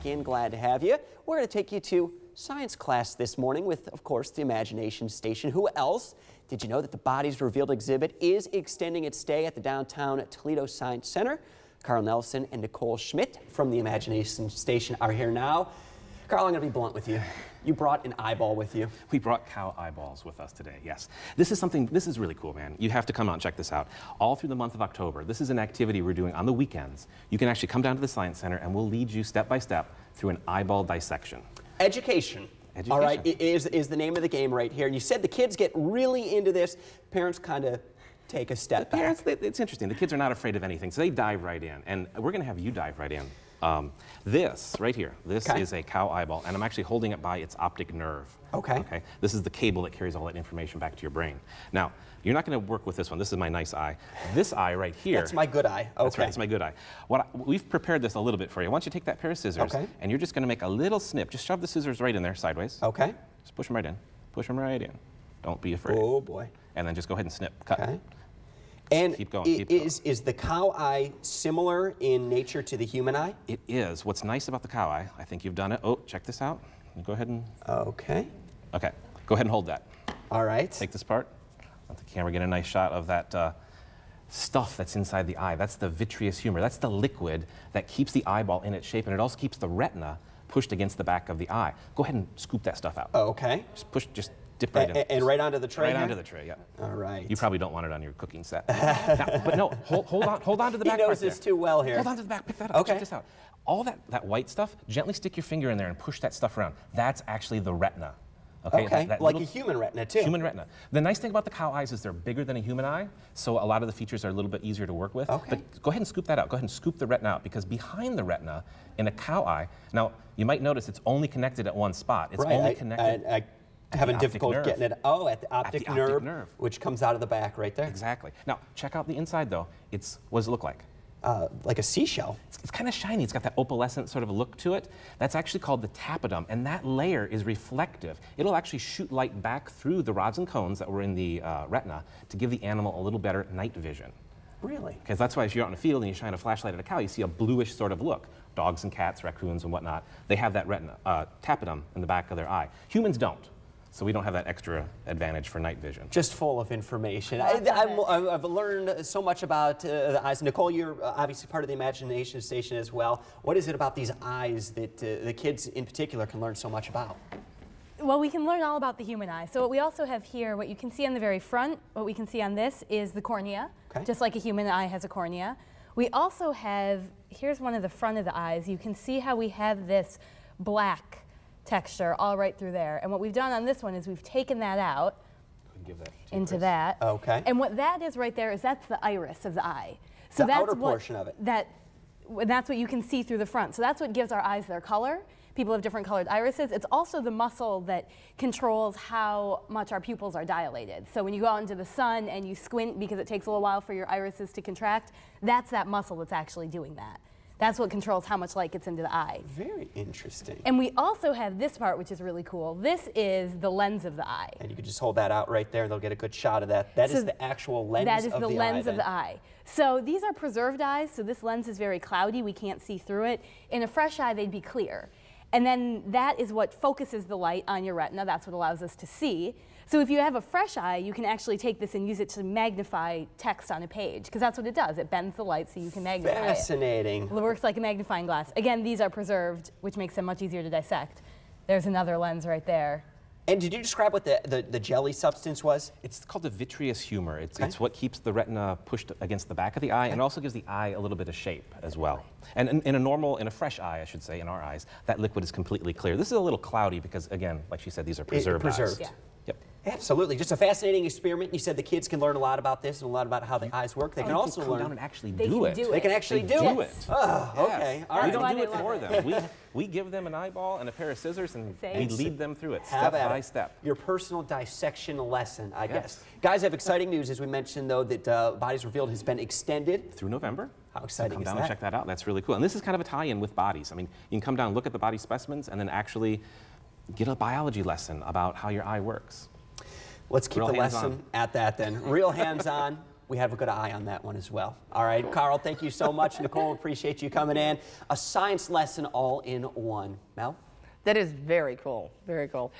back in. Glad to have you. We're going to take you to science class this morning with, of course, the Imagination Station. Who else? Did you know that the Bodies Revealed exhibit is extending its stay at the downtown Toledo Science Center? Carl Nelson and Nicole Schmidt from the Imagination Station are here now. Carl, I'm going to be blunt with you. You brought an eyeball with you. We brought cow eyeballs with us today, yes. This is really cool, man. You have to come out and check this out. All through the month of October, this is an activity we're doing on the weekends. You can actually come down to the Science Center and we'll lead you step by step through an eyeball dissection. Education. All right, is the name of the game right here. And you said the kids get really into this. Parents kind of take a step back. Parents, it's interesting. The kids are not afraid of anything, so they dive right in. And we're going to have you dive right in. This right here, this is a cow eyeball, and I'm actually holding it by its optic nerve. Okay. This is the cable that carries all that information back to your brain. Now, you're not going to work with this one. This is my nice eye. This eye right here. That's my good eye. Okay. That's right. It's my good eye. We've prepared this a little bit for you. I want you to take that pair of scissors, and you're just going to make a little snip. Just shove the scissors right in there sideways. Okay. Just push them right in. Push them right in. Don't be afraid. Oh boy. And then just go ahead and snip. Cut. Okay. And keep going, keep going. Is the cow eye similar in nature to the human eye? It is. What's nice about the cow eye, I think you've done it. Oh, check this out. Go ahead and... Okay. Okay. Go ahead and hold that. All right. Take this part. Let the camera get a nice shot of that stuff that's inside the eye. That's the vitreous humor. That's the liquid that keeps the eyeball in its shape, and it also keeps the retina pushed against the back of the eye. Go ahead and scoop that stuff out. Okay. Just push, just dip right in. And right onto the tray? Right onto the tray, yeah. All right. You probably don't want it on your cooking set. Now, but no, hold on to the back part there. He knows this too well here. Hold on to the back, pick that up, okay. Check this out. All that white stuff, gently stick your finger in there and push that stuff around. That's actually the retina. Okay, like a human retina too. Human retina. The nice thing about the cow eyes is they're bigger than a human eye, so a lot of the features are a little bit easier to work with. Okay. But go ahead and scoop that out. Go ahead and scoop the retina out, because behind the retina, in a cow eye, now you might notice it's only connected at one spot. It's only connected. I having difficulty getting it. Oh, at the optic nerve, which comes out of the back right there. Exactly. Now check out the inside though. What does it look like? Like a seashell. It's kind of shiny. It's got that opalescent sort of look to it. That's actually called the tapetum, and that layer is reflective. It'll actually shoot light back through the rods and cones that were in the retina to give the animal a little better night vision. Really? Because that's why if you're out in the field and you shine a flashlight at a cow, you see a bluish sort of look. Dogs and cats, raccoons and whatnot, they have that retina, tapetum in the back of their eye. Humans don't. So we don't have that extra advantage for night vision. Just full of information. I've learned so much about the eyes. Nicole, you're obviously part of the Imagination Station as well. What is it about these eyes that the kids in particular can learn so much about? Well, we can learn all about the human eye. So what we also have here, what you can see on the very front, what we can see on this is the cornea, just like a human eye has a cornea. We also have, here's one of the front of the eyes. You can see how we have this black texture all right through there. And what we've done on this one is we've taken that out into that. Okay. And what that is right there is that's the iris of the eye. So the that's outer portion of it. That's what you can see through the front. So that's what gives our eyes their color. People have different colored irises. It's also the muscle that controls how much our pupils are dilated. So when you go out into the sun and you squint because it takes a little while for your irises to contract, that's that muscle that's actually doing that. That's what controls how much light gets into the eye. Very interesting. And we also have this part, which is really cool. This is the lens of the eye. And you can just hold that out right there and they'll get a good shot of that. That is the actual lens of the eye. That is the lens of the eye. So these are preserved eyes, so this lens is very cloudy. We can't see through it. In a fresh eye, they'd be clear. And then that is what focuses the light on your retina. That's what allows us to see. So if you have a fresh eye, you can actually take this and use it to magnify text on a page, because that's what it does. It bends the light so you can magnify it. Fascinating. It works like a magnifying glass. Again, these are preserved, which makes them much easier to dissect. There's another lens right there. And did you describe what the jelly substance was? It's called the vitreous humor. It's what keeps the retina pushed against the back of the eye, and also gives the eye a little bit of shape as well. And in a fresh eye, I should say, in our eyes, that liquid is completely clear. This is a little cloudy because, again, like she said, these are preserved eyes. Yeah. Yep. Absolutely. Just a fascinating experiment. You said the kids can learn a lot about this and a lot about how the eyes work. They can also come learn. down and actually do it. They can actually do it. Oh, okay. All right. We don't do it for them. We give them an eyeball and a pair of scissors, and we lead them through it step by step. Your personal dissection lesson, I guess. Guys, I have exciting news. As we mentioned, though, that Bodies Revealed has been extended through November. How exciting is that? Come down and check that out. That's really cool. And this is kind of a tie-in with bodies. I mean, you can come down and look at the body specimens and then actually get a biology lesson about how your eye works. Let's keep the lesson at that then. Real hands-on, we have a good eye on that one as well. All right, Carl, thank you so much. Nicole, appreciate you coming in. A science lesson all in one. Mel? That is very cool, very cool.